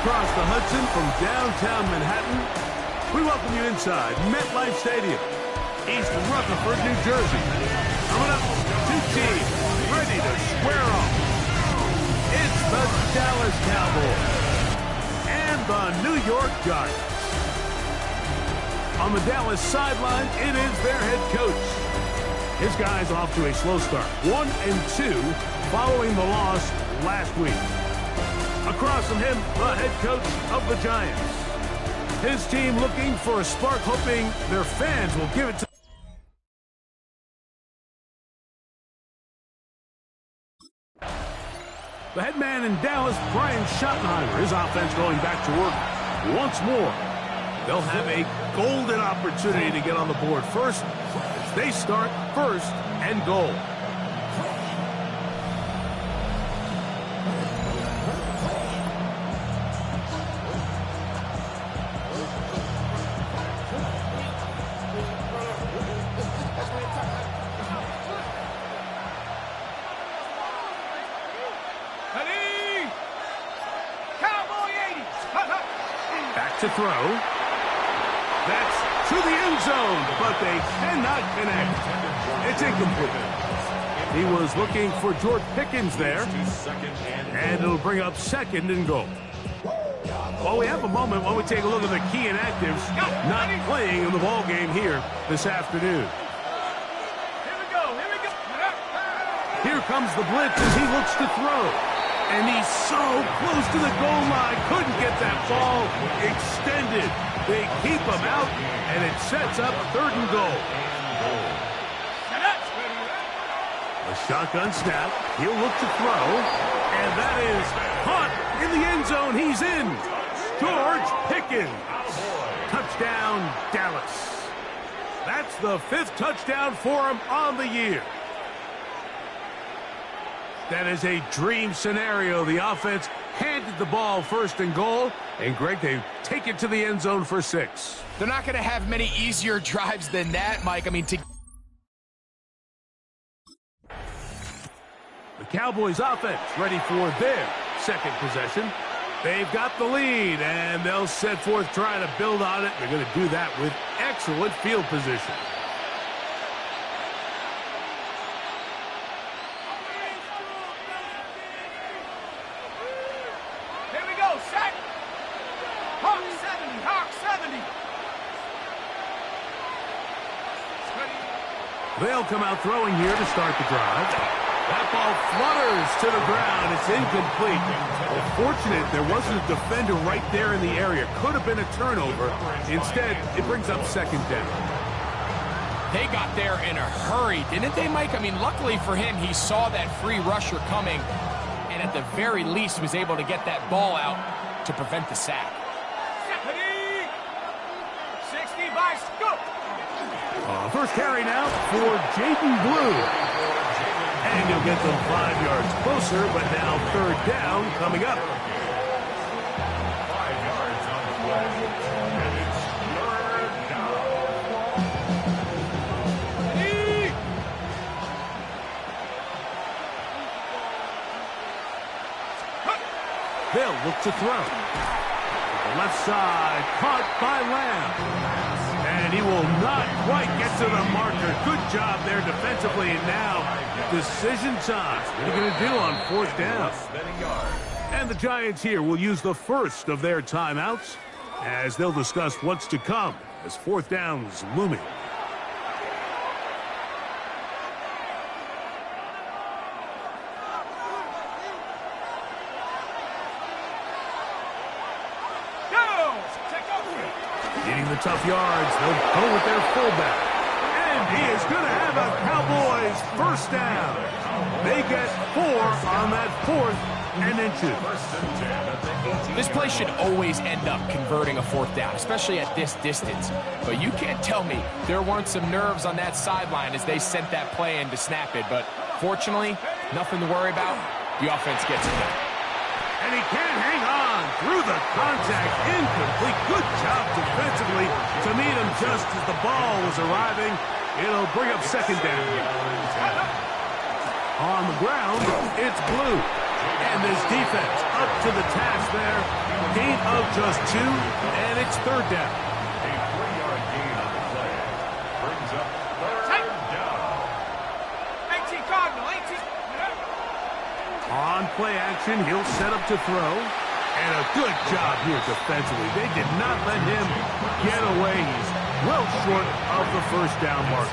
across the Hudson from downtown Manhattan, we welcome you inside MetLife Stadium, East Rutherford, New Jersey. Coming up, two teams ready to square off. It's the Dallas Cowboys and the New York Giants. On the Dallas sideline, it is their head coach. His guys off to a slow start, 1-2, following the loss last week. Across from him, the head coach of the Giants. His team looking for a spark, hoping their fans will give it to the head man in Dallas, Brian Schottenheimer. His offense going back to work once more. They'll have a golden opportunity to get on the board first as they start first and goal. Back to throw. That's to the end zone, but they cannot connect. It's incomplete. He was looking for George Pickens there, and it'll bring up second and goal. Well, we have a moment while we take a look at the key inactives not playing in the ball game here this afternoon. Here comes the blitz as he looks to throw. And he's so close to the goal line, couldn't get that ball extended. They keep him out, and it sets up third and goal. A shotgun snap. He'll look to throw, and that is caught in the end zone. He's in. George Pickens. Touchdown, Dallas. That's the 5th touchdown for him on the year. That is a dream scenario. The offense handed the ball first and goal, and Greg, they take it to the end zone for 6. They're not going to have many easier drives than that, Mike. I mean, the Cowboys offense ready for their second possession. They've got the lead, and they'll set forth trying to build on it. They're going to do that with excellent field position. They'll come out throwing here to start the drive. That ball flutters to the ground. It's incomplete. Well, fortunate there wasn't a defender right there in the area. Could have been a turnover. Instead, it brings up second down. They got there in a hurry, didn't they, Mike? I mean, luckily for him, he saw that free rusher coming, and at the very least was able to get that ball out to prevent the sack. 60 by scoop. First carry now for Jaden Blue. And he'll get them 5 yards closer, but now third down coming up. 5 yards on the play, and it's third down. They'll look to throw. The left side, caught by Lamb. And he will not quite get to the marker. Good job there defensively. And now, decision time. What are you going to do on 4th down? And the Giants here will use the first of their timeouts as they'll discuss what's to come as 4th down's looming. Getting the tough yards, they'll go with their fullback. And he is going to have a Cowboys first down. They get 4 on that 4th and inches. This play should always end up converting a 4th down, especially at this distance. But you can't tell me there weren't some nerves on that sideline as they sent that play in to snap it. But fortunately, nothing to worry about. The offense gets it done. And he can't hang on through the contact. Incomplete. Good job defensively to meet him just as the ball was arriving. It'll bring up second down. On the ground, it's Blue. And this defense up to the task there. Gain of just 2, and it's third down. A 3-yard gain on the play. Brings up third down. 18 Cardinal, 18. On play action, he'll set up to throw. And a good job here defensively. They did not let him get away. He's well short of the first down mark.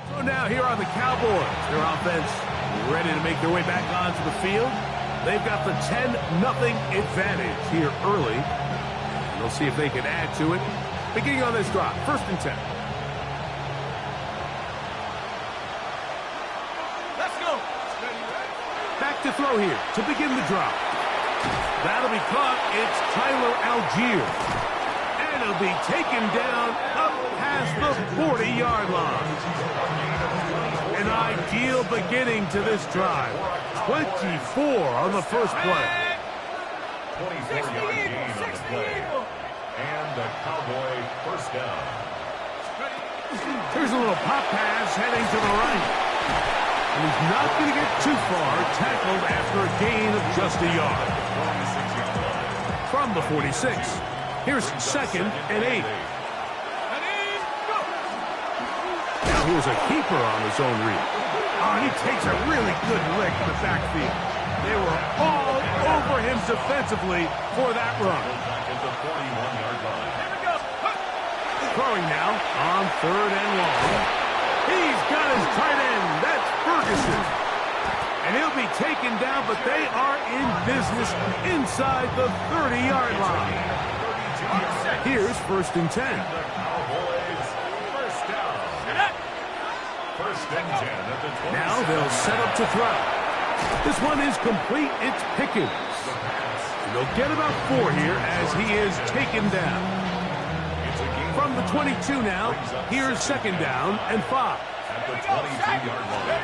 So now here are the Cowboys. Their offense ready to make their way back onto the field. They've got the 10-0 advantage here early. And they'll see if they can add to it. Beginning on this drive, 1st and 10. Let's go. Back to throw here to begin the drive. That'll be caught. It's Tyler Algier. And it'll be taken down up past the 40-yard line. An ideal beginning to this drive. 24 on the first play. 24-yard gain on the play. And the Cowboy first down. Here's a little pop pass heading to the right. And he's not going to get too far. Tackled after a gain of just a yard. From the 46. Here's 2nd and 8. Now here's a keeper on his own read. Oh, and he takes a really good lick in the backfield. They were all over him defensively for that run. Throwing now on 3rd and long. He's got his tight end. That's Ferguson. And he'll be taken down, but they are in business inside the 30-yard line. Here's 1st and 10. First down. 1st and 10 at the 20. Now they'll set up to throw. This one is complete. It's Pickens. And they'll get about 4 here as he is taken down. From the 22 now, here's 2nd down and 5. At the 22-yard line.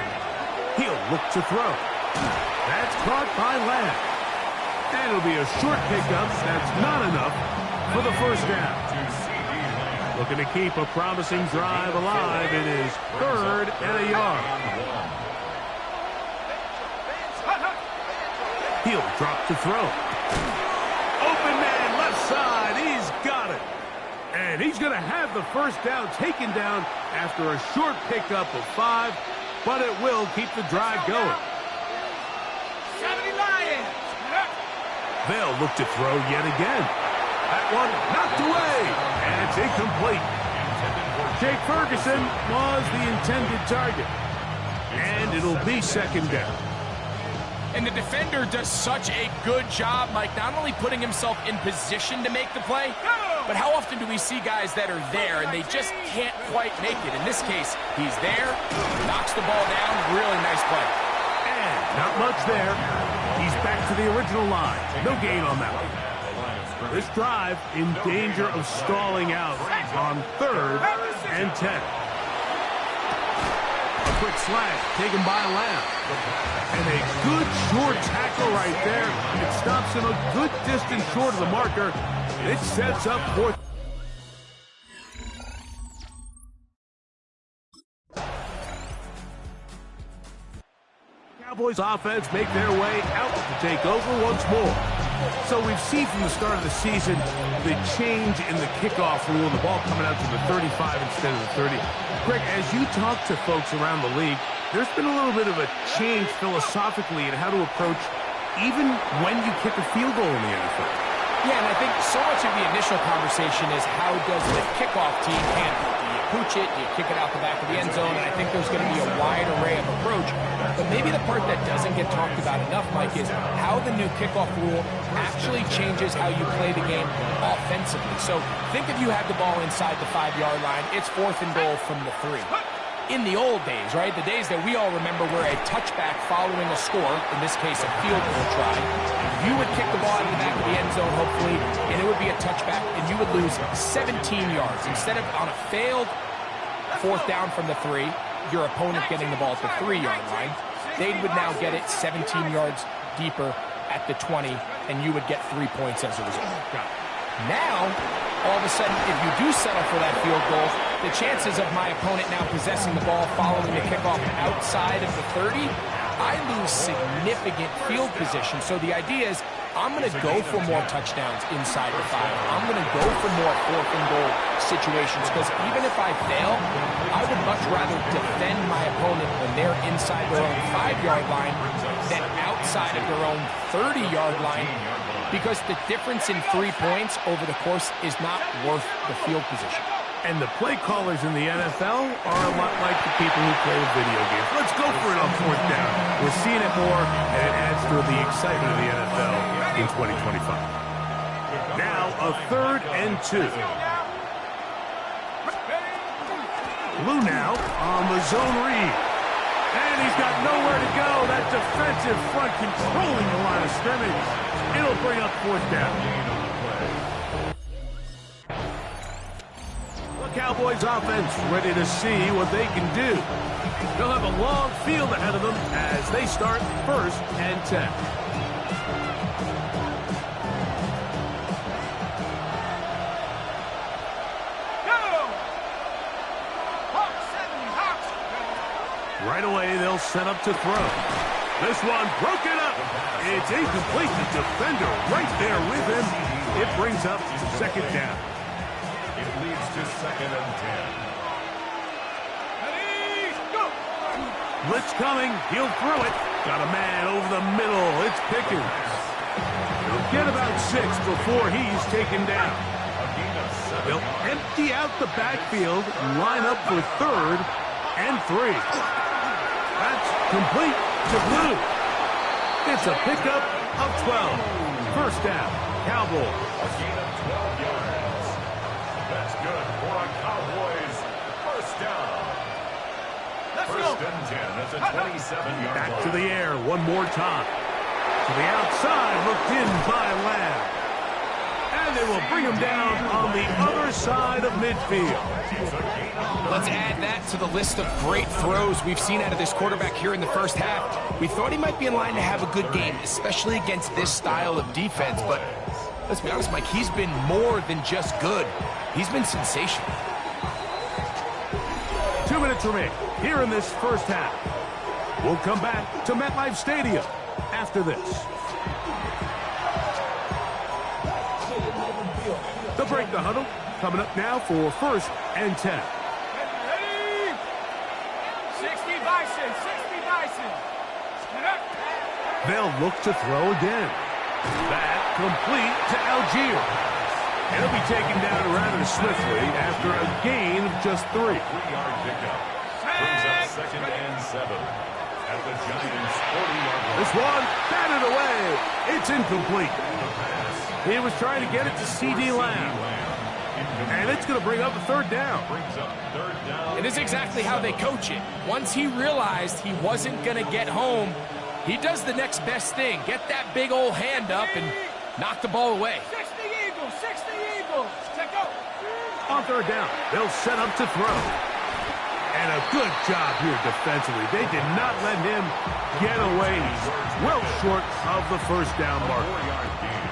He'll look to throw. That's caught by Lamb. And it'll be a short pickup. That's not enough for the first down. Looking to keep a promising drive alive. It is 3rd and a yard. He'll drop to throw. Open man left side. He's got it. And he's going to have the first down taken down after a short pickup of 5, but it will keep the drive going. 70 Lions. They'll look to throw yet again. That one knocked away, and it's incomplete. Jake Ferguson was the intended target, and it'll be 2nd down. And the defender does such a good job, Mike, not only putting himself in position to make the play, but how often do we see guys that are there and they just can't quite make it? In this case, he's there, knocks the ball down, really nice play. And not much there. He's back to the original line. No gain on that one. This drive in danger of stalling out on 3rd and 10. A quick slash taken by Lamb. And a good short tackle right there. It stops him a good distance short of the marker. It sets up 4th. Cowboys offense make their way out to take over once more. So we've seen from the start of the season the change in the kickoff rule, the ball coming out to the 35 instead of the 30. Greg, as you talk to folks around the league, there's been a little bit of a change philosophically in how to approach even when you kick a field goal in the NFL. Yeah, and I think so much of the initial conversation is how does the kickoff team handle it? Do you pooch it? Do you kick it out the back of the end zone? And I think there's going to be a wide array of approach. But maybe the part that doesn't get talked about enough, Mike, is how the new kickoff rule actually changes how you play the game offensively. So think if you had the ball inside the 5-yard line, it's 4th and goal from the 3. In the old days, right, the days that we all remember were a touchback following a score, in this case a field goal try, you would kick the ball out of the back of the end zone, hopefully, and it would be a touchback, and you would lose 17 yards. Instead of on a failed 4th down from the 3, your opponent getting the ball at the 3-yard line, they would now get it 17 yards deeper at the 20, and you would get 3 points as a result. Now, all of a sudden, if you do settle for that field goal, the chances of my opponent now possessing the ball following the kickoff outside of the 30, I lose significant field position. So the idea is I'm going to go for more touchdowns inside the 5. I'm going to go for more 4th and goal situations because even if I fail, I would much rather defend my opponent when they're inside their own 5-yard line than outside of their own 30-yard line, because the difference in 3 points over the course is not worth the field position. And the play callers in the NFL are a lot like the people who play the video games. Let's go for it on 4th down. We're seeing it more, and it adds to the excitement of the NFL in 2025. Now, a 3rd and 2. Blue now on the zone read. And he's got nowhere to go. That defensive front controlling the line of scrimmage. It'll bring up 4th down. Cowboys offense ready to see what they can do. They'll have a long field ahead of them as they start 1st and 10. Right away, they'll set up to throw. This one broken up. It's incomplete. The defender right there with him. It brings up 2nd down. It leads to 2nd and 10. Blitz coming. He'll throw it. Got a man over the middle. It's Pickens. He'll get about 6 before he's taken down. They'll empty out the backfield, line up for 3rd and 3. That's complete to Blue. It's a pickup of 12. 1st down, Cowboys. A gain of 12 yards. That's good for a Cowboys 1st down. Let's 1st go. and 10. That's a 27-yard Back line. to the air one more time. To the outside, looked in by Lamb. And they will bring him down on the other side of midfield. Let's add that to the list of great throws we've seen out of this quarterback here in the 1st half. We thought he might be in line to have a good game, especially against this style of defense. But let's be honest, Mike, he's been more than just good. He's been sensational. 2 minutes remain here in this 1st half. We'll come back to MetLife Stadium after this. They'll break the huddle. Coming up now for 1st and 10. Ready? 60 Bison, 60 Bison. Get up. They'll look to throw again. That complete to Algier. He'll be taken down rather swiftly after a gain of just 3. 3-yard pickup. Brings up 2nd and 7. At the Giants' 40-yard line. This one batted away. It's incomplete. He was trying to get it to C.D. Lamb. And it's going to bring up a 3rd down. Brings up 3rd down. It is exactly how they coach it. Once he realized he wasn't going to get home, he does the next best thing. Get that big old hand up and knock the ball away. 60 Eagles, 60 Eagles. Check out. On 3rd down, they'll set up to throw. And a good job here defensively. They did not let him get away. He's well short of the 1st down mark. 4-yard gain.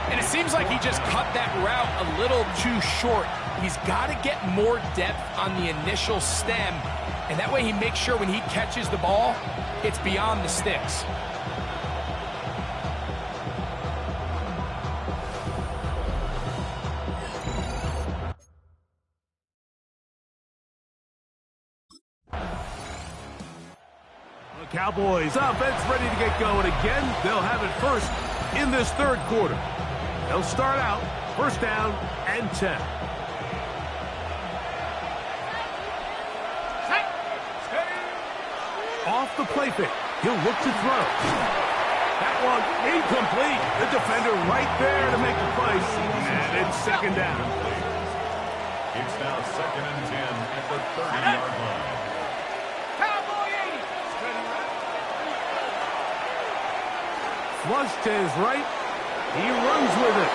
And it seems like he just cut that route a little too short. He's got to get more depth on the initial stem, and that way he makes sure when he catches the ball, it's beyond the sticks. The Cowboys offense ready to get going again. They'll have it 1st in this 3rd quarter. They'll start out 1st down and 10. Off the play fake. He'll look to throw. That one incomplete. The defender right there to make the play. And it's 2nd down. It's now 2nd and 10 at the 30-yard line. Cowboy 80. Flush to his right. He runs with it.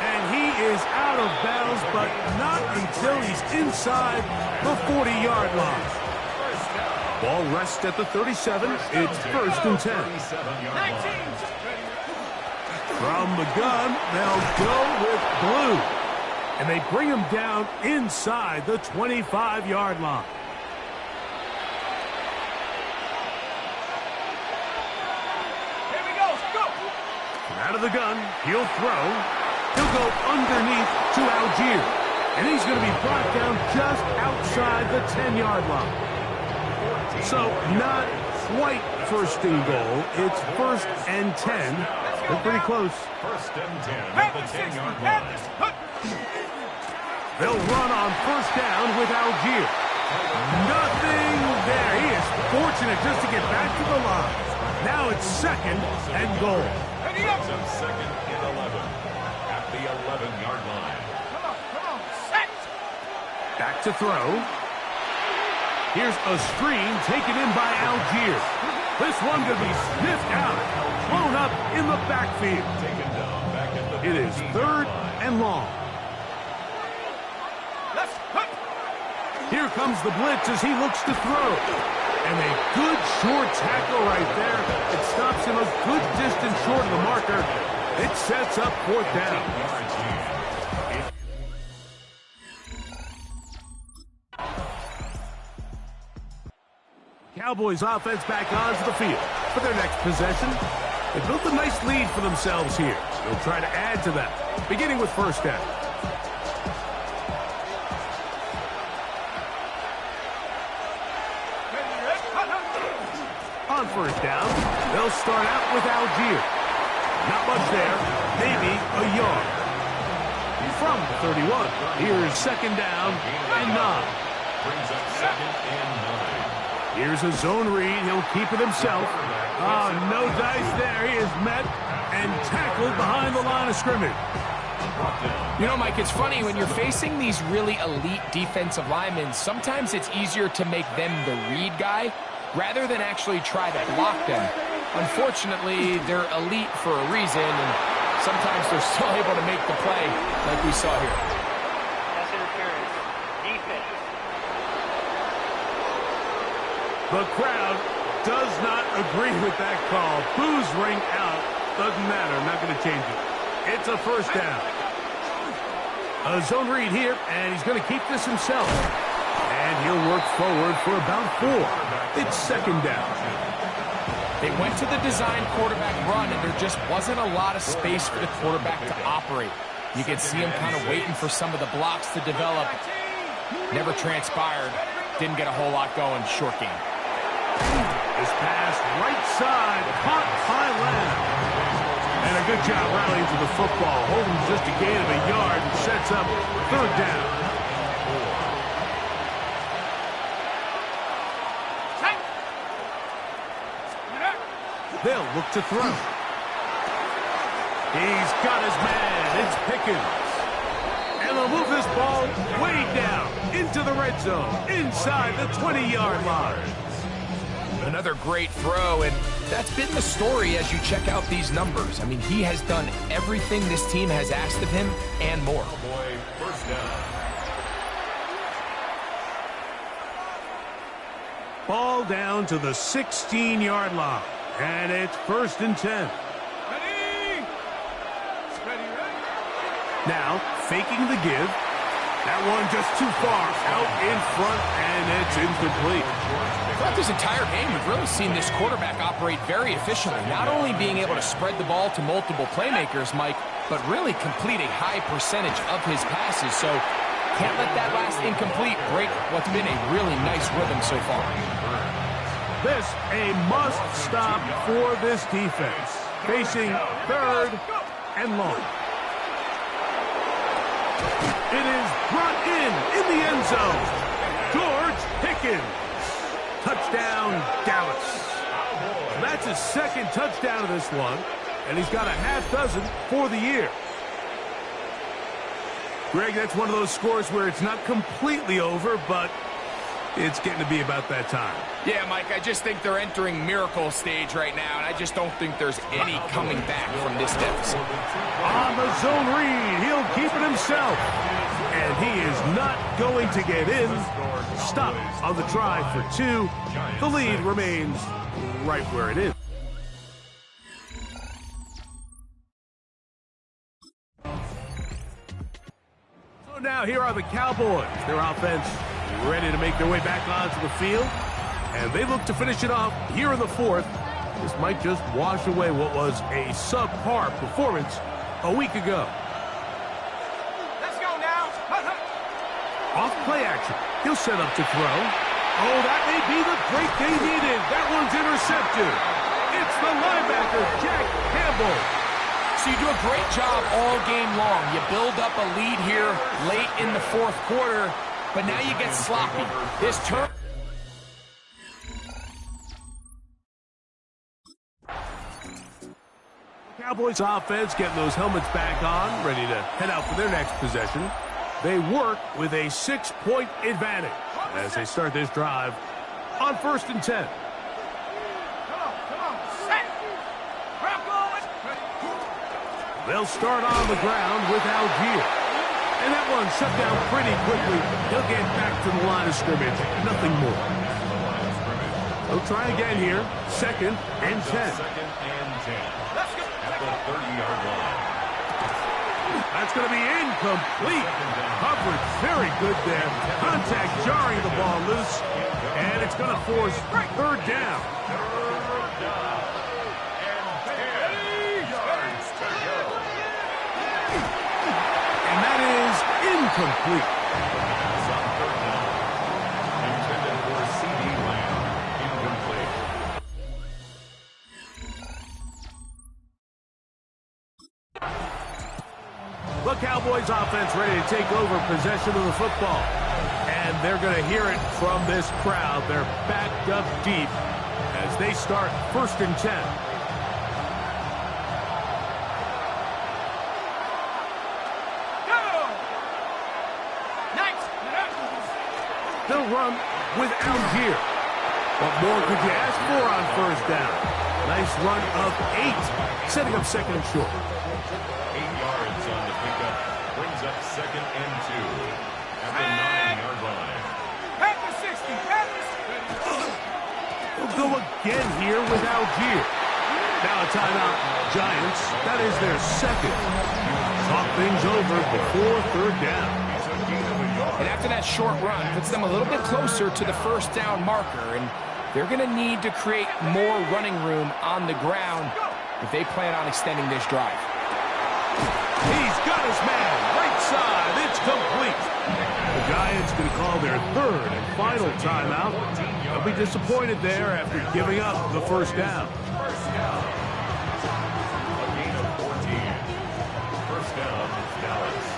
And he is out of bounds, but not until he's inside the 40-yard line. Ball rests at the 37. It's 1st and 10. 19. From the gun, they'll go with blue. And they bring him down inside the 25-yard line. Here we go. Go. Out of the gun, he'll throw. He'll go underneath to Algier. And he's going to be brought down just outside the 10-yard line. So not quite first and goal. It's 1st and 10. They're pretty close. 1st and 10 at the 10-yard line. They'll run on 1st down with Algier. Nothing there. He is fortunate just to get back to the line. Now it's 2nd and goal. It's a 2nd and 11 at the 11-yard line. Come on. Set. Back to throw. Here's a screen taken in by Algier. This one going to be sniffed out, thrown up in the backfield. Taken down back at the It is 3rd and long. Let's put. Here comes the blitz as he looks to throw. And a good short tackle right there. It stops him a good distance short of the marker. It sets up 4th down. Cowboys offense back onto the field for their next possession. They built a nice lead for themselves here. They'll try to add to that, beginning with 1st down. On 1st down, they'll start out with Algier. Not much there, maybe a yard. From the 31, here's 2nd down and 9. Brings up 2nd and 9. Here's a zone read. He'll keep it himself. Oh, no dice there. He is met and tackled behind the line of scrimmage. You know, Mike, it's funny, when you're facing these really elite defensive linemen, sometimes it's easier to make them the read guy rather than actually try to block them. Unfortunately, they're elite for a reason, and sometimes they're still able to make the play like we saw here. That's interference. Defense. The crowd does not agree with that call. Boos ring out. Doesn't matter. I'm not going to change it. It's a 1st down. A zone read here, and he's going to keep this himself. And he'll work forward for about 4. It's 2nd down. They went to the design quarterback run, and there just wasn't a lot of space for the quarterback to operate. You could see him kind of waiting for some of the blocks to develop. Never transpired. Didn't get a whole lot going. Short game. This pass right side, caught by Lamb. And a good job rallying to the football. Holding just a gain of a yard and sets up 3rd down. They'll look to throw. He's got his man. It's Pickens. And they'll move this ball way down into the red zone, inside the 20-yard line. Another great throw, and that's been the story as you check out these numbers. I mean, he has done everything this team has asked of him and more. Cowboy 1st down. Ball down to the 16-yard line. And it's 1st and 10. Ready. Now, faking the give. That one just too far out in front, and it's incomplete. Throughout this entire game, we've really seen this quarterback operate very efficiently, not only being able to spread the ball to multiple playmakers, Mike, but really complete a high percentage of his passes. So can't let that last incomplete break what's been a really nice rhythm so far. This a must stop for this defense. Facing 3rd and long. It is brought in the end zone. George Pickens. Touchdown, Dallas. That's his 2nd touchdown of this one, and he's got a half dozen for the year. Greg, that's one of those scores where it's not completely over, but it's getting to be about that time. Yeah, Mike, I just think they're entering miracle stage right now, and I just don't think there's any coming back from this deficit. On the zone read, he'll keep it himself. And he is not going to get in. Stop on the try for 2. The lead remains right where it is. Now here are the Cowboys. Their offense ready to make their way back onto the field. And they look to finish it off here in the fourth. This might just wash away what was a subpar performance a week ago. Let's go now. Off play action. He'll set up to throw. Oh, that may be the break they needed. That one's intercepted. It's the linebacker, Jack Campbell. So you do a great job all game long. You build up a lead here late in the fourth quarter, but now you get sloppy. This turn. Cowboys offense getting those helmets back on, ready to head out for their next possession. They work with a 6-point advantage as they start this drive on 1st and 10. Come on. Set. Broncos. They'll start on the ground with Algier. And that one shut down pretty quickly. He'll get back to the line of scrimmage. Nothing more. They'll try again here. 2nd and 10. 2nd and 10. Let's go. At the 30-yard line. That's going to be incomplete. Coverage very good there. Contact jarring the ball loose. And it's going to force 3rd down. And that is incomplete. Intended for C.D. Lamb. Incomplete. The Cowboys offense ready to take over possession of the football. And they're going to hear it from this crowd. They're backed up deep as they start 1st and 10. They'll run with Algier. What more could you ask for on 1st down? Nice run of 8, setting up 2nd and short. 8 yards on the pickup. Brings up 2nd and 2. At the 9-yard line. At the 60. They'll go again here with Algier. Now a timeout, Giants. That is their 2nd. Talk things over before 3rd down. And after that short run, puts them a little bit closer to the 1st down marker. And they're going to need to create more running room on the ground if they plan on extending this drive. He's got his man. Right side. It's complete. The Giants going to call their 3rd and final timeout. They'll be disappointed there after giving up the 1st down. First down. A gain of 14. 1st down, Dallas.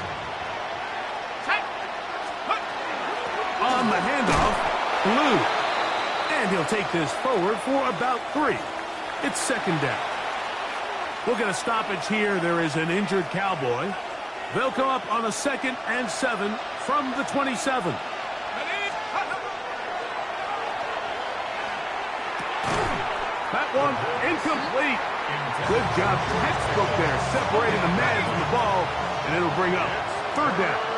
On the handoff, Blue. And he'll take this forward for about 3. It's 2nd down. We'll get a stoppage here. There is an injured Cowboy. They'll come up on a 2nd and 7 from the 27. That one incomplete. Good job, textbook there, separating the man from the ball, and it'll bring up 3rd down.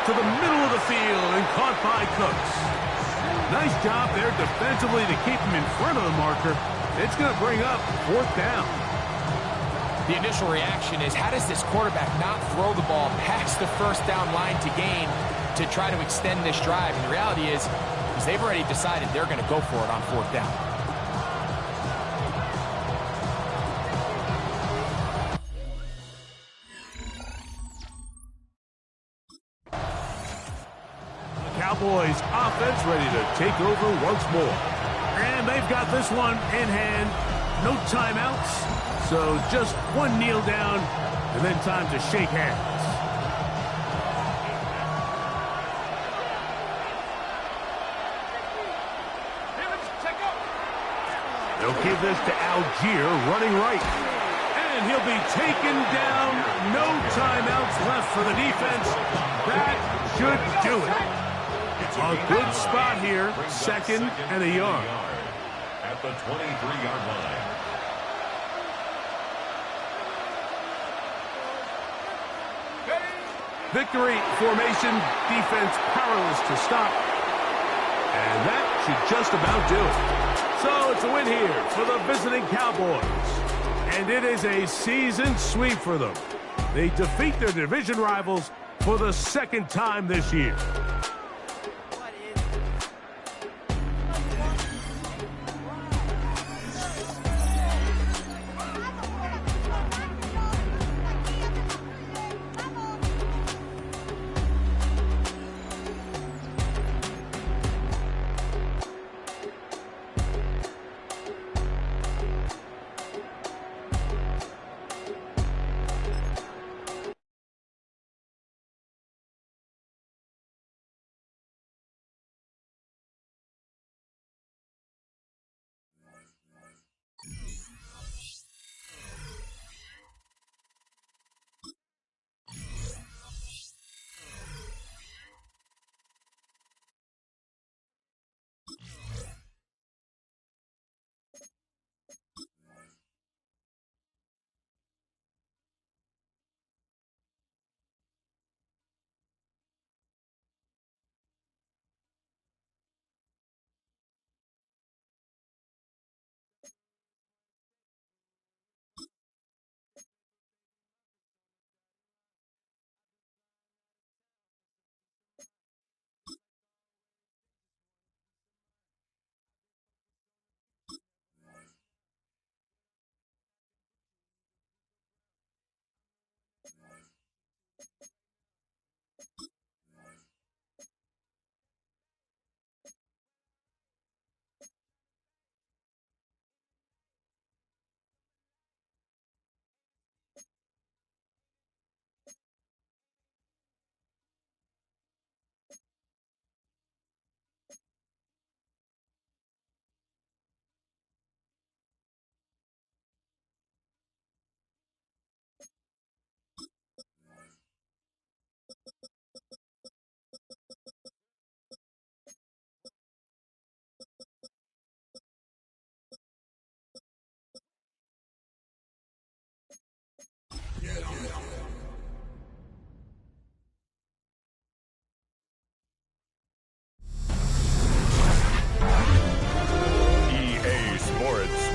To the middle of the field and caught by Cooks. Nice job there defensively to keep him in front of the marker. It's going to bring up 4th down. The initial reaction is, how does this quarterback not throw the ball past the 1st down line to gain to try to extend this drive? And the reality is they've already decided they're going to go for it on 4th down. Cowboys offense ready to take over once more. And they've got this one in hand. No timeouts. So just one kneel down and then time to shake hands. They'll give this to Algier running right. And he'll be taken down. No timeouts left for the defense. That should do it. A good spot here, 2nd and a yard. At the 23-yard line. Victory formation, defense powerless to stop. And that should just about do it. So it's a win here for the visiting Cowboys. And it is a season sweep for them. They defeat their division rivals for the second time this year.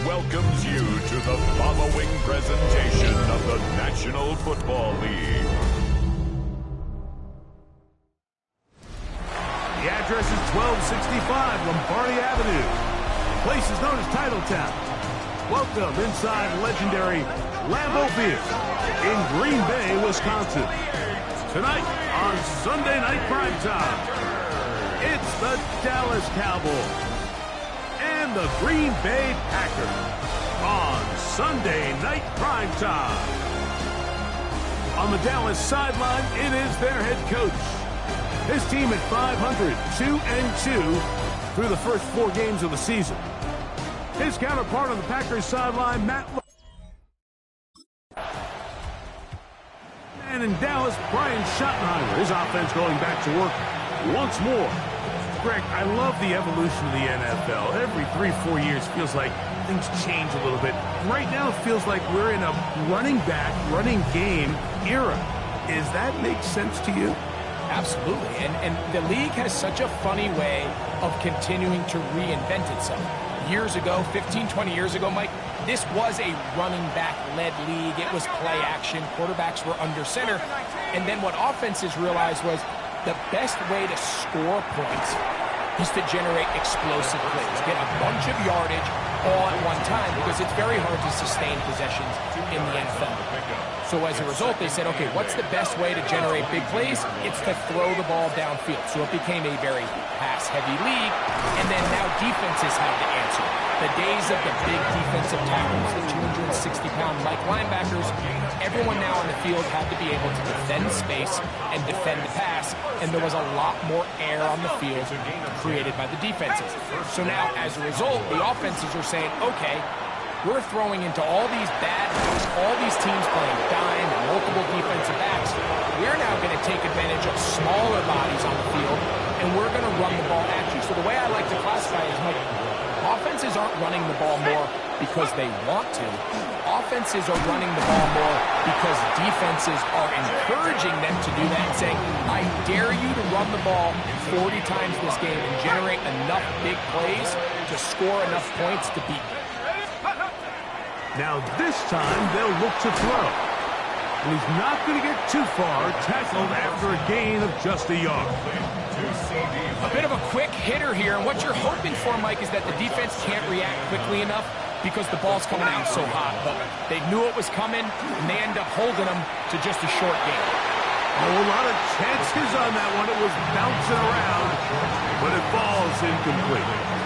Welcomes you to the following presentation of the National Football League. The address is 1265 Lombardi Avenue. The place is known as Titletown. Welcome inside legendary Lambeau Field in Green Bay, Wisconsin. Tonight on Sunday Night Primetime, it's the Dallas Cowboys and the Green Bay Packers on Sunday Night Primetime. On the Dallas sideline, it is their head coach. His team at 500, 2-2 through the first 4 games of the season. His counterpart on the Packers sideline, and in Dallas, Brian Schottenheimer. His offense going back to work once more. Greg, I love the evolution of the NFL. Every 3-4 years feels like things change a little bit. Right now, it feels like we're in a running back, running game era. Does that make sense to you? Absolutely. And the league has such a funny way of continuing to reinvent itself. Years ago, 15, 20 years ago, Mike, this was a running back-led league. It was play action. Quarterbacks were under center. And then what offenses realized was the best way to score points is to generate explosive plays, get a bunch of yardage all at one time, because it's very hard to sustain possessions in the NFL. So as a result, they said, okay, what's the best way to generate big plays? It's to throw the ball downfield. So it became a very pass-heavy league, and then now defenses have to answer. The days of the big defensive tackles, the 260-pound Mike linebackers, everyone now on the field had to be able to defend space and defend the pass, and there was a lot more air on the field created by the defenses. So now, as a result, the offenses are saying, okay, we're throwing into all these teams playing dime and multiple defensive backs. We're now going to take advantage of smaller bodies on the field, and we're going to run the ball at you. So the way I like to classify it is, like, offenses aren't running the ball more because they want to. Offenses are running the ball more because defenses are encouraging them to do that and saying, I dare you to run the ball 40 times this game and generate enough big plays to score enough points to beat me. Now this time they'll look to throw. And he's not going to get too far, tackled after a gain of just a yard. A bit of a quick hitter here, and what you're hoping for, Mike, is that the defense can't react quickly enough because the ball's coming out so hot. But they knew it was coming, and they end up holding them to just a short gain. Oh, a lot of chances on that one. It was bouncing around, but it falls incomplete.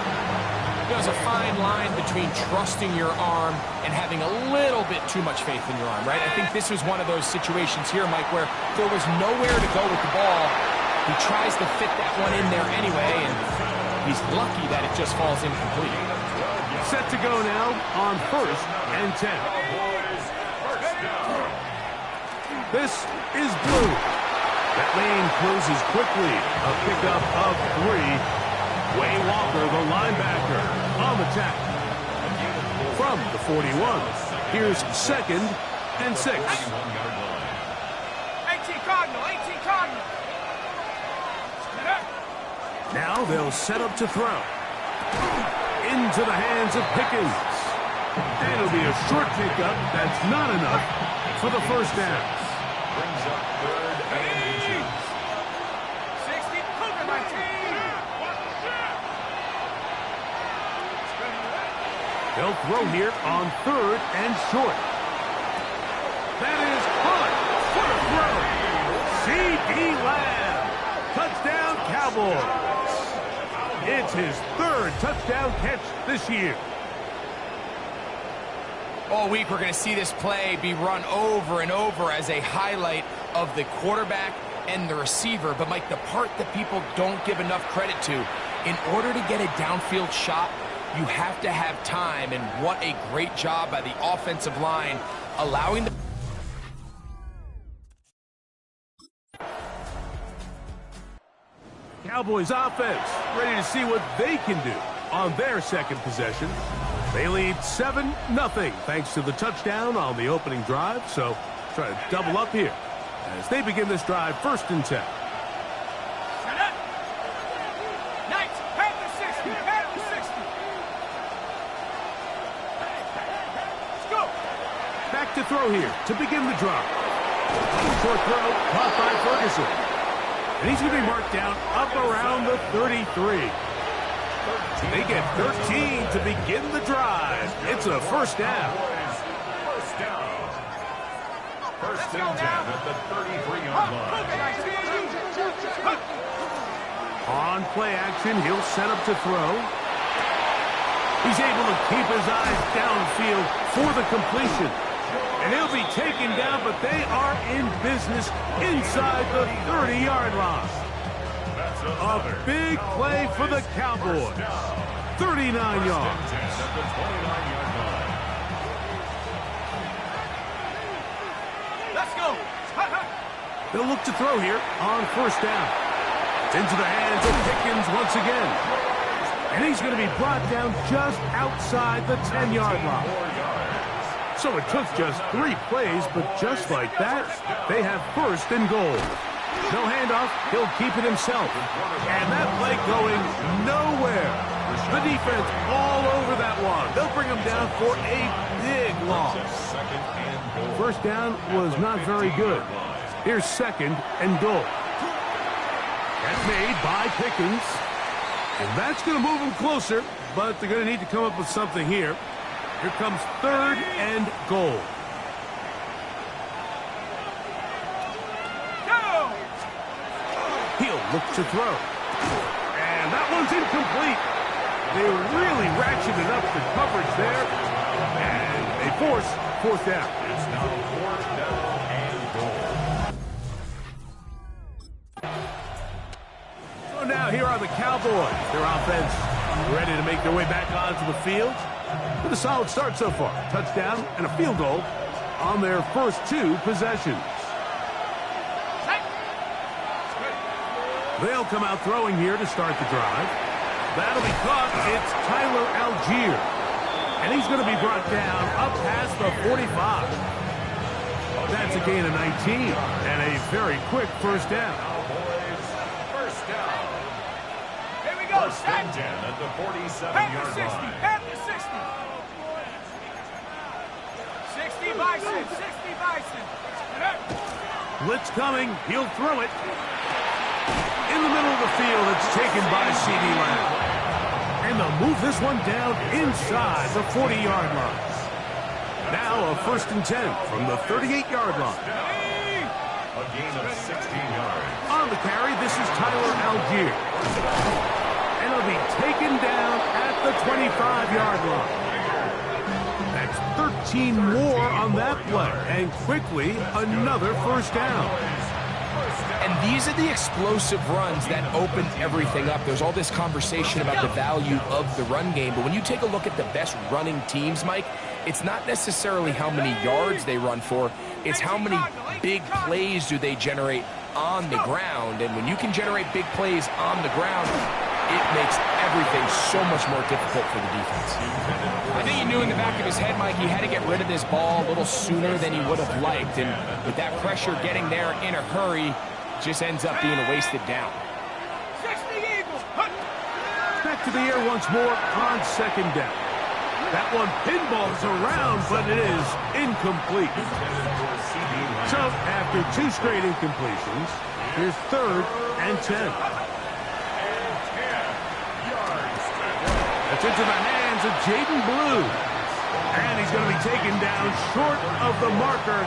There's a fine line between trusting your arm and having a little bit too much faith in your arm, right? I think this was one of those situations here, Mike, where there was nowhere to go with the ball. He tries to fit that one in there anyway, and he's lucky that it just falls incomplete. Set to go now on 1st and 10. This is blue. That lane closes quickly. A pickup of 3. Way Walker, the linebacker, on the tackle. From the 41, here's 2nd and 6. 18 Cardinal, 18 Cardinal. Now they'll set up to throw. Into the hands of Pickens. And it'll be a short pickup. That's not enough for the first down. Brings up 3rd and 60, Cougar 19. They'll throw here on 3rd and short. That is caught. What a throw. C.D. Lamb. Touchdown, Cowboys. It's his 3rd touchdown catch this year. All week we're going to see this play be run over and over as a highlight of the quarterback and the receiver. But, Mike, the part that people don't give enough credit to, in order to get a downfield shot, you have to have time, and what a great job by the offensive line allowing the... Cowboys offense ready to see what they can do on their second possession. They lead 7-0 thanks to the touchdown on the opening drive, so try to double up here as they begin this drive 1st and 10. Back to throw here to begin the drive. Short throw caught by Ferguson. And he's going to be marked down up around the 33. They get 13 to begin the drive. It's a first down. First down. 1st and 10 at the 33-yard line. On play action, he'll set up to throw. He's able to keep his eyes downfield for the completion. And he'll be taken down, but they are in business inside the 30-yard line. A big play for the Cowboys. 39 yards. Let's go. They'll look to throw here on 1st down. It's into the hands of Pickens once again. And he's going to be brought down just outside the 10-yard line. So it took just 3 plays, but just like that, they have 1st and goal. No handoff, he'll keep it himself. And that play going nowhere. The defense all over that one. They'll bring him down for a big loss. 1st down was not very good. Here's 2nd and goal. That's made by Pickens. And that's going to move them closer, but they're going to need to come up with something here. Here comes 3rd and goal. He'll look to throw. And that one's incomplete. They really ratcheted up the coverage there. And they force 4th down. It's now 4th down and goal. So now here are the Cowboys. Their offense ready to make their way back onto the field. With a solid start so far. Touchdown and a field goal on their first 2 possessions. They'll come out throwing here to start the drive. That'll be caught. It's Tyler Algier. And he's going to be brought down up past the 45. That's a gain of 19 and a very quick first down. Cowboys, first down. Here we go. 1st and 10 at the 47-yard line. At the 60. Bison. 60 Bison. Blitz coming. He'll throw it. In the middle of the field, it's taken by C.D. Lamb. And they'll move this one down inside the 40-yard line. Now a 1st and 10 from the 38-yard line. A gain of 16 yards. On the carry, this is Tyler Algier. And he'll be taken down at the 25-yard line. That's 13 more on that play. And quickly, another 1st down. And these are the explosive runs that open everything up. There's all this conversation about the value of the run game, but when you take a look at the best running teams, Mike, it's not necessarily how many yards they run for, it's how many big plays do they generate on the ground. And when you can generate big plays on the ground, it makes everything so much more difficult for the defense. I think he knew in the back of his head, Mike, he had to get rid of this ball a little sooner than he would have liked. And with that pressure getting there in a hurry, just ends up being a wasted down. 60 Eagles. Back to the air once more on 2nd down. That one pinballs around, but it is incomplete. So after 2 straight incompletions, here's 3rd and 10. That's into the hands of Jaden Blue. And he's going to be taken down short of the marker.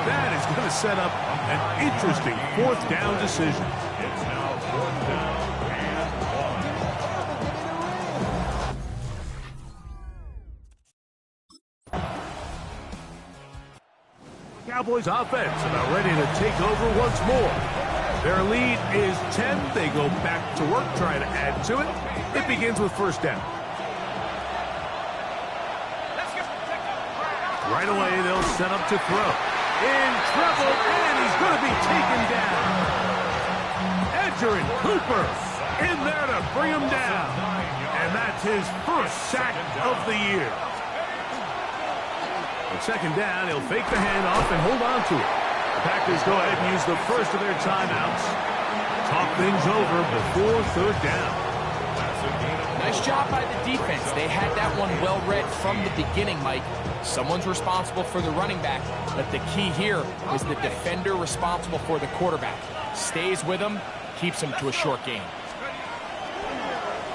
That is going to set up an interesting 4th down decision. It's now 4th down and 1. Cowboys offense about ready to take over once more. Their lead is 10. They go back to work, try to add to it. It begins with 1st down. Right away, they'll set up to throw. In trouble, and he's going to be taken down. Edgerrin Cooper in there to bring him down. And that's his 1st sack of the year. On 2nd down, he'll fake the handoff and hold on to it. The Packers go ahead and use the first of their timeouts. Talk things over before 3rd down. Nice job by the defense. They had that one well read from the beginning, Mike. Someone's responsible for the running back, but the key here is the defender responsible for the quarterback. Stays with him, keeps him to a short gain.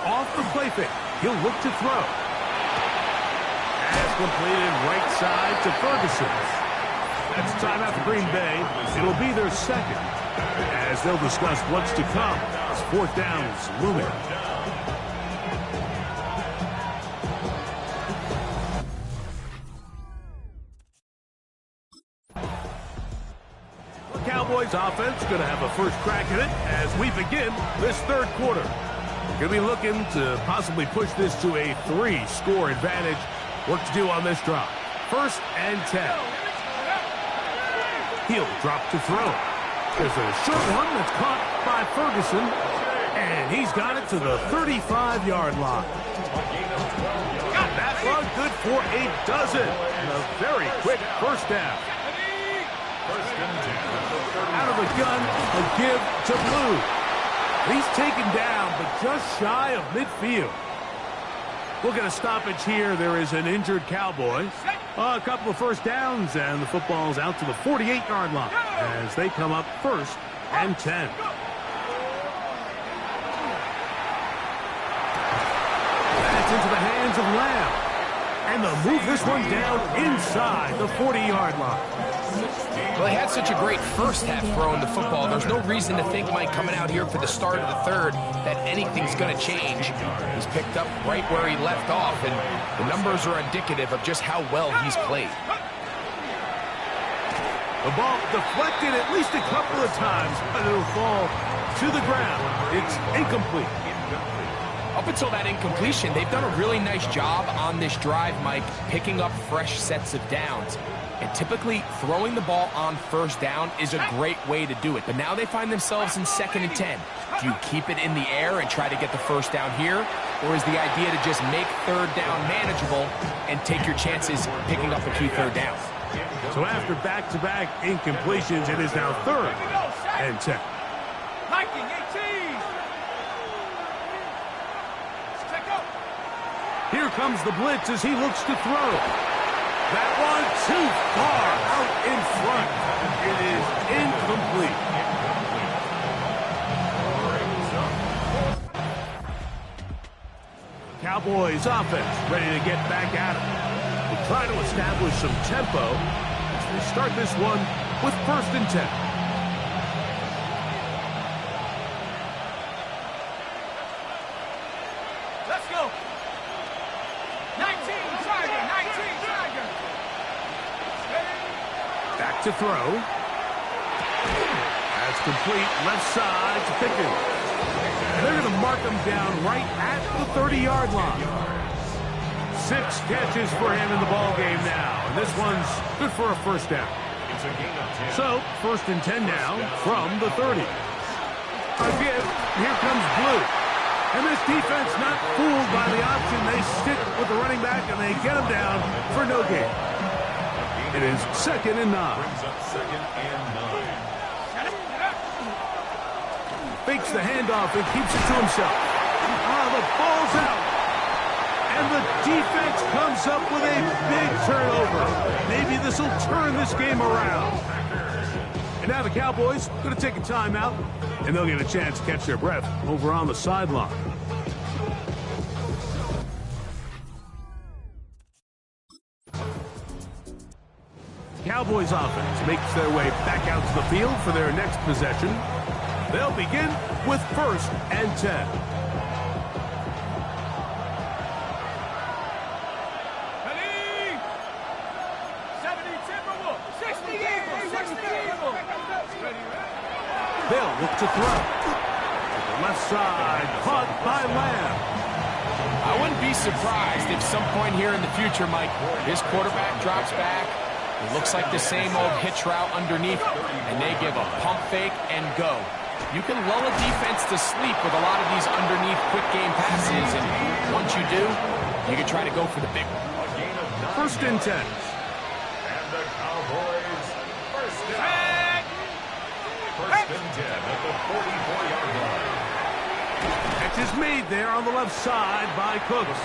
Off the play fake, he'll look to throw. Pass completed right side to Ferguson. That's timeout for Green Bay. It'll be their 2nd, as they'll discuss what's to come as 4th down is looming. Cowboys offense going to have a first crack at it as we begin this 3rd quarter. Going to be looking to possibly push this to a 3-score advantage. Work to do on this drop. 1st and 10. He'll drop to throw. There's a short one that's caught by Ferguson, and he's got it to the 35-yard line. That run good for a dozen. And a very quick 1st down. Out of the gun, a give to Blue. He's taken down, but just shy of midfield. We'll get a stoppage here. There is an injured Cowboy. A couple of 1st downs, and the football's out to the 48-yard line as they come up 1st and 10. That's into the hands of Lamb. And they'll move this one down inside the 40-yard line. Well, he had such a great 1st half throwing the football. There's no reason to think, Mike, coming out here for the start of the 3rd, that anything's going to change. He's picked up right where he left off, and the numbers are indicative of just how well he's played. The ball deflected at least a couple of times, but it'll fall to the ground. It's incomplete. Up until that incompletion, they've done a really nice job on this drive, Mike, picking up fresh sets of downs. And typically, throwing the ball on 1st down is a great way to do it. But now they find themselves in 2nd and 10. Do you keep it in the air and try to get the 1st down here? Or is the idea to just make 3rd down manageable and take your chances picking up a key 3rd down? So after back-to-back incompletions, it is now 3rd and 10. Viking 18. Here comes the blitz as he looks to throw. That one too far out in front. It is incomplete. Cowboys offense ready to get back at it. We'll try to establish some tempo as they start this one with 1st and 10. Let's go. 19, Tiger. 19, Tiger. Back to throw. That's complete. Left side to Pickens. And they're going to mark him down right at the 30-yard line. 6 catches for him in the ball game now. And this one's good for a 1st down. So, 1st and 10 now from the 30. Again, here comes Blue. And this defense not fooled by the option. They stick with the running back and they get him down for no gain. It is 2nd and 9. Brings up 2nd and 9. Fakes the handoff and keeps it to himself. The ball's out. And the defense comes up with a big turnover. Maybe this will turn this game around. And now the Cowboys going to take a timeout, and they'll get a chance to catch their breath over on the sideline. Cowboys offense makes their way back out to the field for their next possession. They'll begin with 1st and 10. Ready? 70 Timberwolves. 60 Eagles. 60 Eagles. They'll look to throw. To the left side, caught by Lamb. I wouldn't be surprised if some point here in the future, Mike, his quarterback drops back. It looks like the same old hitch route underneath, and they give a pump fake and go. You can lull a defense to sleep with a lot of these underneath quick game passes, and once you do, you can try to go for the big one. 1st and 10. And the Cowboys, 1st down. 1st and 10 at the 44-yard line. Catch is made there on the left side by Cooks.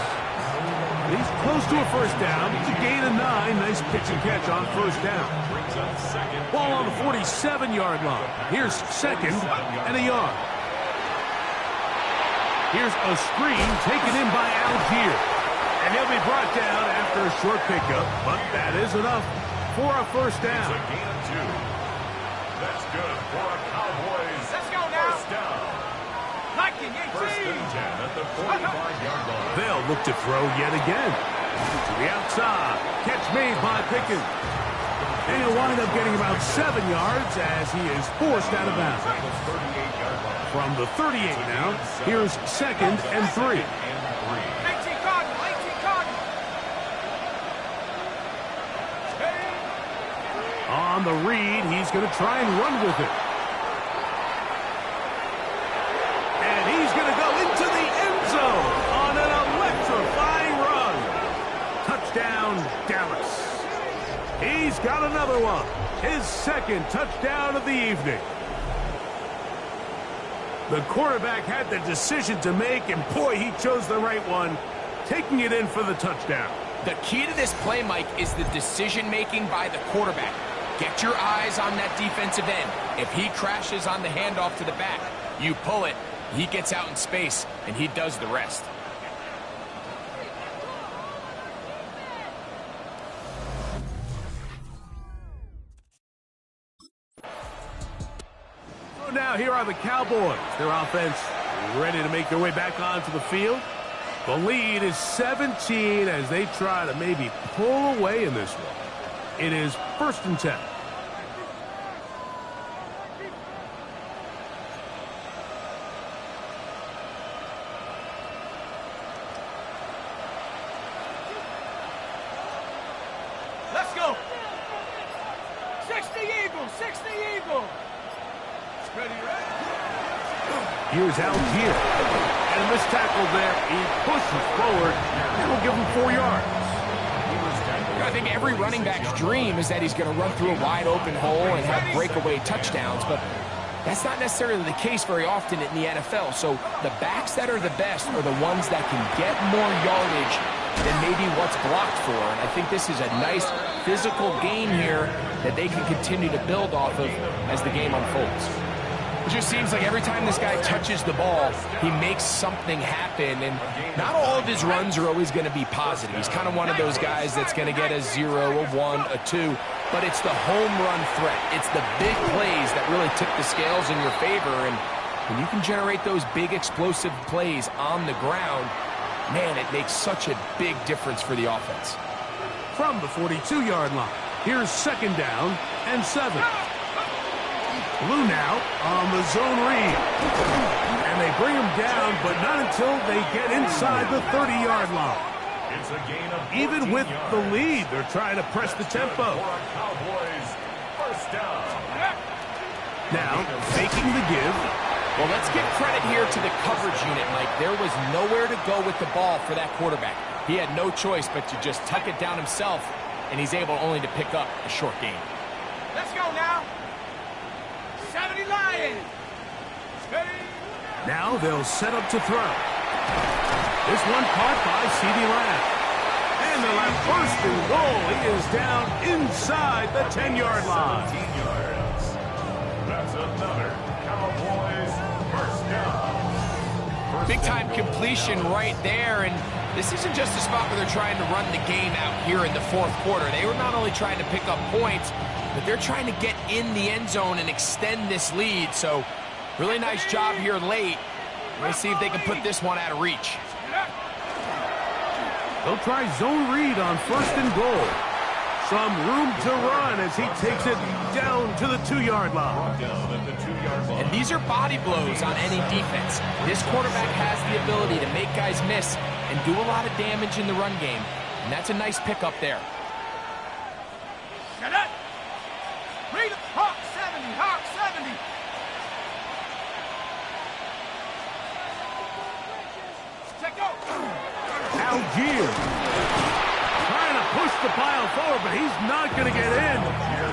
He's close to a 1st down. It's a gain of 9. Nice pitch and catch on 1st down. Brings up 2nd. Ball on the 47-yard line. Here's 2nd and a yard. Here's a screen taken in by Algier. And he'll be brought down after a short pickup, but that is enough for a 1st down. It's a gain of 2. That's good for a Cowboys. Let's go now. 1st down. Liking 18. 1st and 10 at the 45-yard line. They'll look to throw yet again. To the outside. Catch made by Pickens. And he'll wind up getting about 7 yards as he is forced out of bounds. From the 38 now, here's 2nd and 3. 18 Cardinal. 18 Cardinal. On the read, he's going to try and run with it. And he's going to go into the end zone on an electrifying run. Touchdown, Dallas. He's got another one. His 2nd touchdown of the evening. The quarterback had the decision to make, and boy, he chose the right one, taking it in for the touchdown. The key to this play, Mike, is the decision-making by the quarterback. Get your eyes on that defensive end. If he crashes on the handoff to the back, you pull it, he gets out in space, and he does the rest. So now here are the Cowboys. Their offense ready to make their way back onto the field. The lead is 17 as they try to maybe pull away in this one. It is 1st and 10. Let's go. 60 Eagles. 60 Eagles. Ready, ready. Here's Algier. And this tackle there, he pushes forward, and will give him 4 yards. I think every running back's dream is that he's going to run through a wide open hole and have breakaway touchdowns, but that's not necessarily the case very often in the NFL. So the backs that are the best are the ones that can get more yardage than maybe what's blocked for. And I think this is a nice physical game here that they can continue to build off of as the game unfolds. It just seems like every time this guy touches the ball, he makes something happen, and not all of his runs are always going to be positive. He's kind of one of those guys that's going to get a 0, a 1, a 2, but it's the home run threat. It's the big plays that really tip the scales in your favor, and when you can generate those big explosive plays on the ground, man, it makes such a big difference for the offense. From the 42-yard line, here's 2nd down and 7. Blue now on the zone read. And they bring him down, but not until they get inside the 30-yard line. It's a gain of 14 Even with yards. the lead, they're trying to press the tempo. Cowboys, first down. Now, faking the give. Well, let's give credit here to the coverage unit, Mike. There was nowhere to go with the ball for that quarterback. He had no choice but to just tuck it down himself, and he's able only to pick up a short gain. Let's go now. 70 Lions. Steady. Now they'll set up to throw. This one caught by C.D. Lamb. And they'll have 1st and goal. He is down inside the 10-yard line. 17 yards. That's another Cowboys first down. Big-time completion right there, and this isn't just a spot where they're trying to run the game out here in the 4th quarter. They were not only trying to pick up points, but they're trying to get in the end zone and extend this lead. So, really nice job here late. Let's see if they can put this one out of reach. They'll try zone read on 1st and goal. Some room to run as he takes it down to the 2-yard line. And these are body blows on any defense. This quarterback has the ability to make guys miss and do a lot of damage in the run game. And that's a nice pickup there. Get it. Read it. Hawk 70. Hawk 70. Check out. Algier trying to push the pile forward, but he's not going to get in.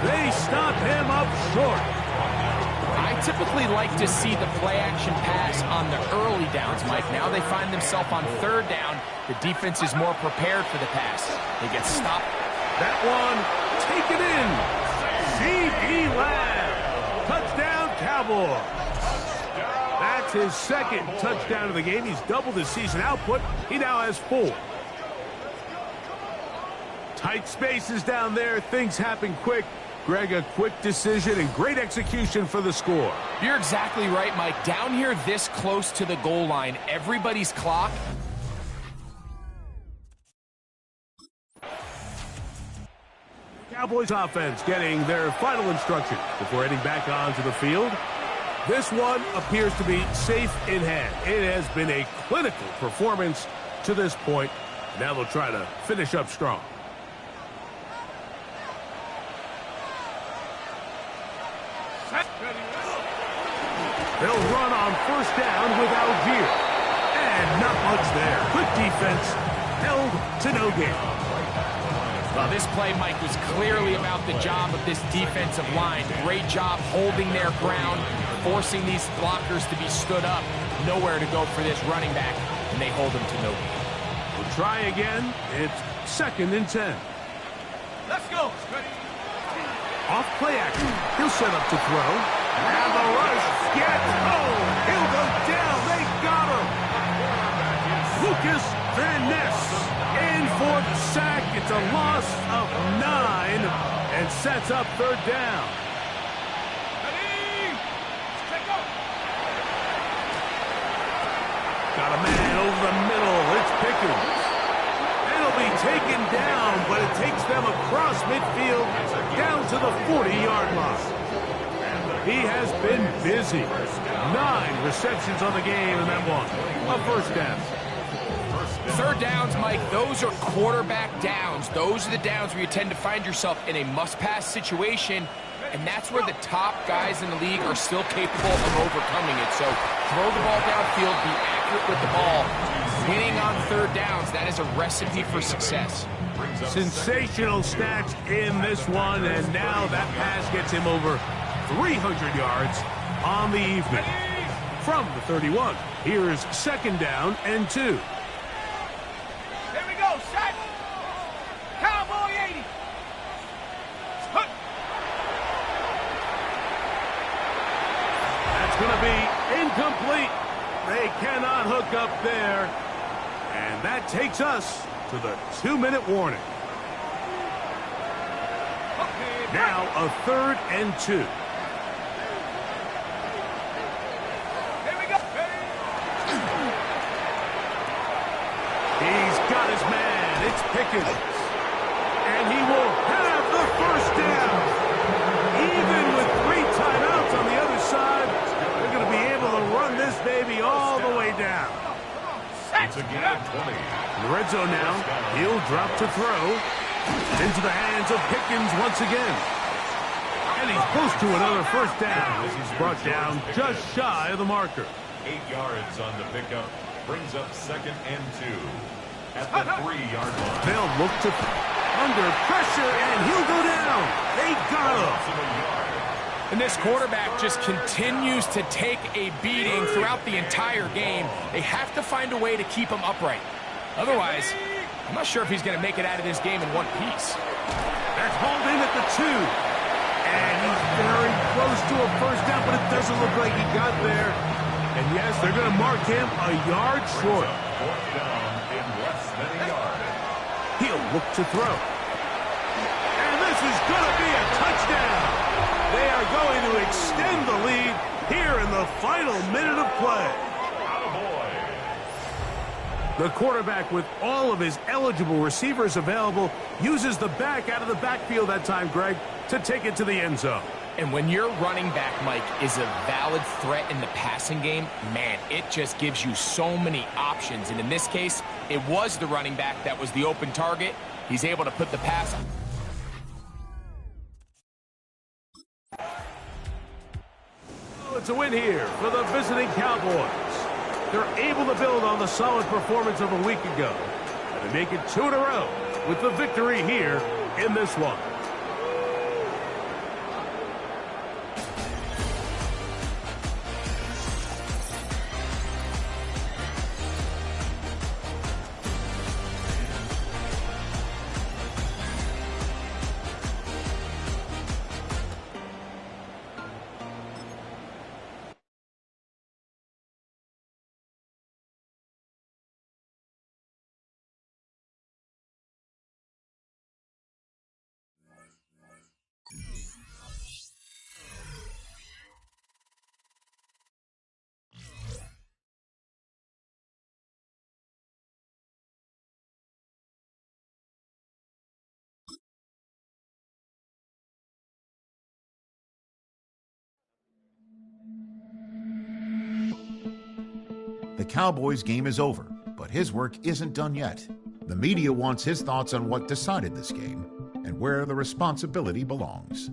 They stop him up short. I typically like to see the play-action pass on the early downs, Mike. Now they find themselves on 3rd down. The defense is more prepared for the pass. They get stopped. That one taken in. C.D. Lamb. Touchdown, Cowboys. That's his 2nd touchdown of the game. He's doubled his season output. He now has 4. Tight spaces down there. Things happen quick. Greg, a quick decision and great execution for the score. You're exactly right, Mike. Down here this close to the goal line, everybody's clock. Cowboys offense getting their final instructions before heading back onto the field. This one appears to be safe in hand. It has been a clinical performance to this point. Now they'll try to finish up strong. They'll run on 1st down with Algier. And not much there. Good defense. Held to no gain. Well, this play, Mike, was clearly about the job of this defensive line. Great job holding their ground, forcing these blockers to be stood up. Nowhere to go for this running back, and they hold him to no gain. We'll try again. It's 2nd and 10. Let's go. Off play action. He'll set up to throw. And the rush gets home. He'll go down. They got him. Lucas Van Ness in for the sack. It's a loss of 9 and sets up 3rd down. Ready. Check out. Got a man over the middle. It's Pickens. It'll be taken down, but it takes them across midfield down to the 40-yard line. He has been busy. 9 receptions on the game in that one. A 1st down. 3rd downs, Mike, those are quarterback downs. Those are the downs where you tend to find yourself in a must-pass situation, and that's where the top guys in the league are still capable of overcoming it. So throw the ball downfield, be accurate with the ball. Winning on 3rd downs, that is a recipe for success. Sensational stats in this one, and now that pass gets him over 300 yards on the evening. From the 31, here's 2nd down and 2. Here we go. incomplete. They cannot hook up there. And that takes us to the 2-minute warning. Now a 3rd and 2. Here we go. He's got his man. It's Pickens. And he will have the first down. Even with 3 timeouts on the other side, they're going to be able to run this baby all the way down. It's a gain of 20. In the red zone now, he'll drop to throw. Into the hands of Pickens once again. And he's close to another first down. He's brought down just shy of the marker. 8 yards on the pickup. Brings up 2nd and 2. At the 3-yard line. They'll look to under pressure, and he'll go down. They got him. And this quarterback just continues to take a beating throughout the entire game. They have to find a way to keep him upright. Otherwise, I'm not sure if he's going to make it out of this game in one piece. That's hauled in at the 2. And he's very close to a first down, but it doesn't look like he got there. And yes, they're going to mark him a yard short. 4th down in less than a yard. He'll look to throw. And this is going to be a touchdown. They are going to extend the lead here in the final minute of play. The quarterback, with all of his eligible receivers available, uses the back out of the backfield that time, Greg, to take it to the end zone. And when your running back, Mike, is a valid threat in the passing game, man, it just gives you so many options. And in this case, it was the running back that was the open target. He's able to put the pass on. It's a win here for the visiting Cowboys. They're able to build on the solid performance of a week ago. And they make it 2 in a row with the victory here in this one. The Cowboys game is over, but his work isn't done yet. The media wants his thoughts on what decided this game and where the responsibility belongs.